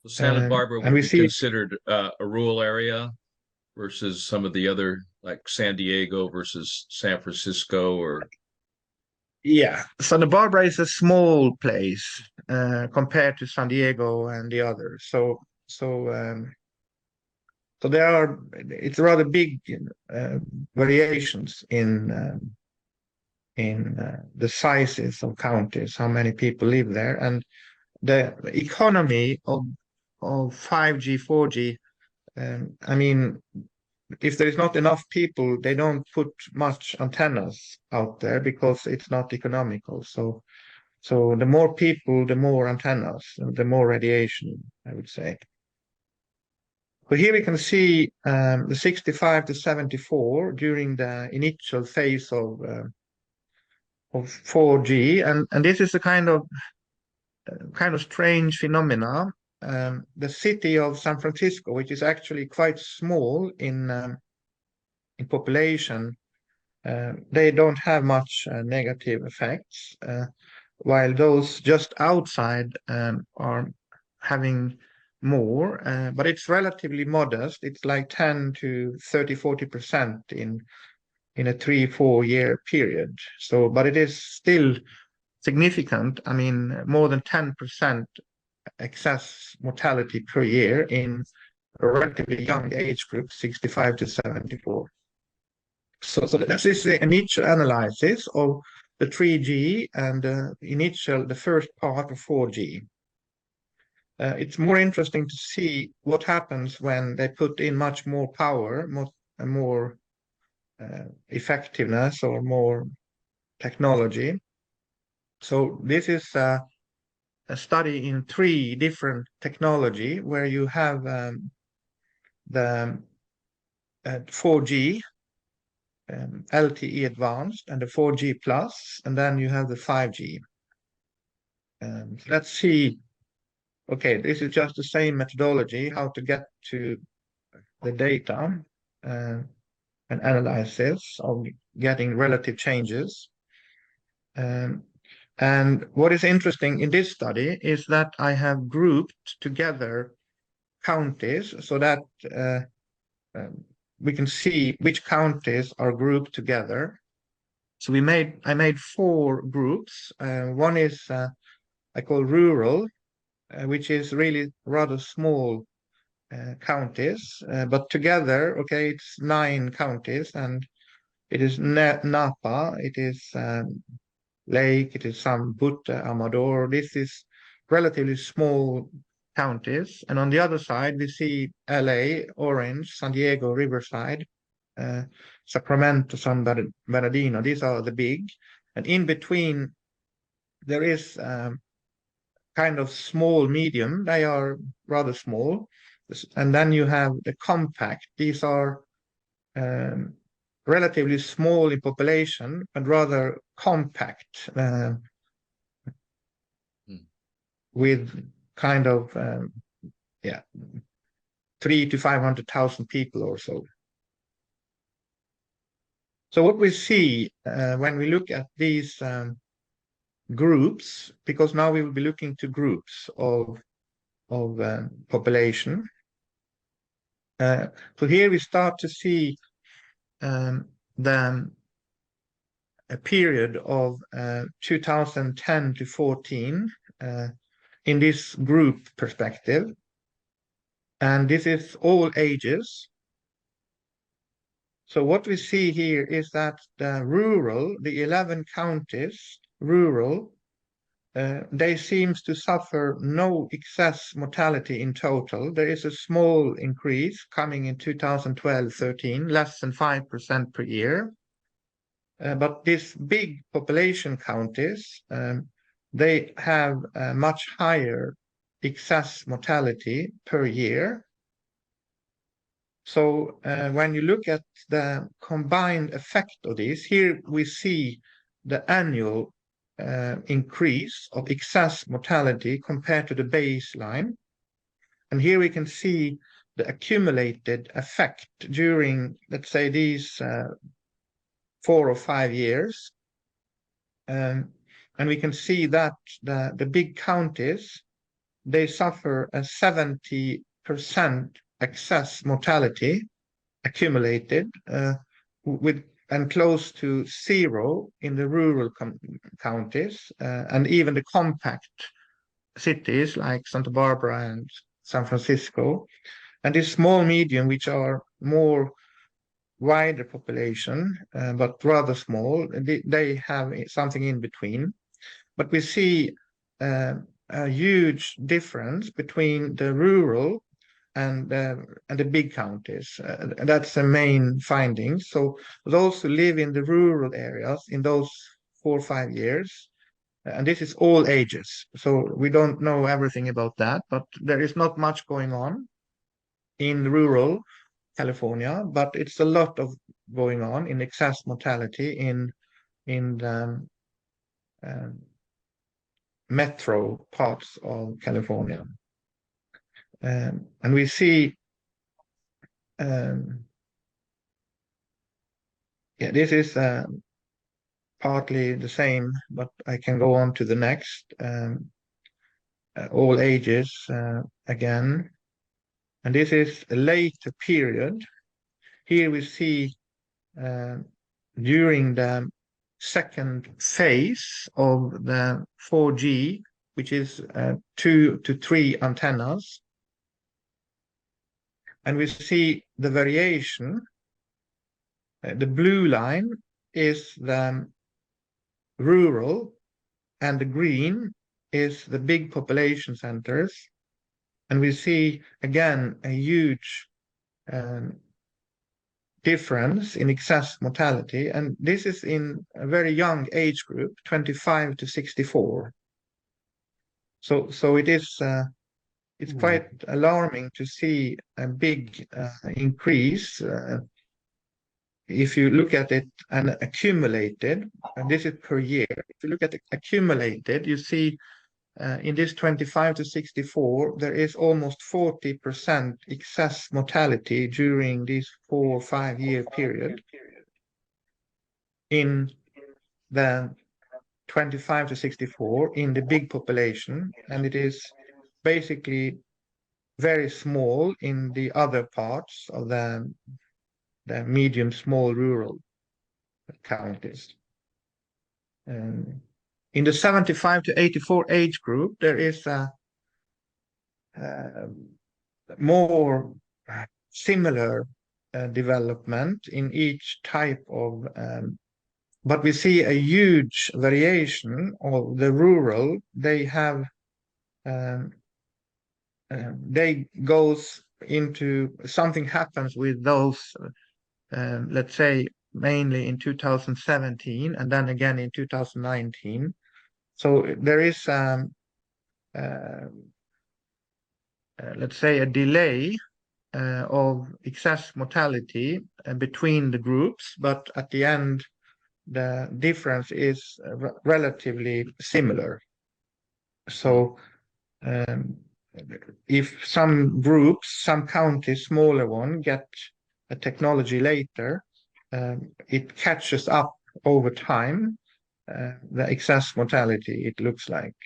Santa Barbara And would we be see, considered a rural area versus some of the other, like San Diego versus San Francisco, or yeah, Santa Barbara is a small place compared to San Diego and the others. So there are, it's rather big uh, variations in the sizes of counties, how many people live there, and the economy of 5G, 4G. I mean, if there is not enough people, they don't put much antennas out there because it's not economical. So the more people, the more antennas, the more radiation, I would say. So here we can see the 65 to 74 during the initial phase of 4G, and this is a kind of strange phenomena. The city of San Francisco, which is actually quite small in population, they don't have much negative effects, while those just outside are having more, but it's relatively modest. It's like 10 to 30, 40% in a 3-4 year period. So, but it is still significant. I mean, more than 10% excess mortality per year in a relatively young age group, 65 to 74. So this is the initial analysis of the 3G and the first part of 4G. It's more interesting to see what happens when they put in much more power, more effectiveness, or more technology. So this is a study in 3 different technology where you have the 4G, LTE advanced, and the 4G plus, and then you have the 5G. Let's see. Okay, this is just the same methodology, how to get to the data and analysis of getting relative changes. And what is interesting in this study is that I have grouped together counties so that we can see which counties are grouped together. So I made 4 groups. One is I call rural, which is really rather small counties, but together, okay, it's 9 counties, and it is Napa, it is Lake, it is some Butte, Amador. This is relatively small counties. And on the other side, we see LA, Orange, San Diego, Riverside, Sacramento, San Bernardino. These are the big. And in between, there is kind of small, medium. They are rather small. And then you have the compact. These are relatively small in population, but rather compact, with kind of, 3 to 500,000 people or so. So what we see when we look at these groups, because now we will be looking to groups of population. So here we start to see a period of 2010 to 14 in this group perspective. And this is all ages. So what we see here is that the 11 counties, rural, they seems to suffer no excess mortality in total. There is a small increase coming in 2012-13, less than 5% per year. But these big population counties, they have a much higher excess mortality per year. So when you look at the combined effect of this, here we see the annual increase of excess mortality compared to the baseline. And here we can see the accumulated effect during, let's say, these 4 or 5 years. And we can see that the big counties, they suffer a 70% excess mortality accumulated, with and close to zero in the rural counties, and even the compact cities like Santa Barbara and San Francisco, and the small medium, which are more wider population, but rather small, they have something in between. But we see a huge difference between the rural and the big counties. That's the main finding. So those who live in the rural areas in those 4 or 5 years, and this is all ages, so we don't know everything about that, but there is not much going on in rural California, but it's a lot of going on in excess mortality in the metro parts of California. And we see, this is partly the same, but I can go on to the next. All ages again. And this is a later period. Here we see during the second phase of the 4G, which is 2 to 3 antennas. And we see the variation. The blue line is the rural, and the green is the big population centers. And we see again a huge difference in excess mortality, and this is in a very young age group, 25 to 64. So it is it's quite alarming to see a big increase if you look at it and accumulated, and this is per year. If you look at it accumulated, you see in this 25 to 64, there is almost 40% excess mortality during this 4 or 5 year period. In the 25 to 64, in the big population, and it is basically very small in the other parts of the medium, small rural counties. In the 75 to 84 age group, there is a more similar development in each type of, but we see a huge variation of the rural. They have, they goes into, something happens with those, let's say, mainly in 2017 and then again in 2019. So there is, let's say, a delay of excess mortality between the groups, but at the end, the difference is relatively similar. So if some groups, some counties, smaller one, get a technology later, it catches up over time, the excess mortality, it looks like.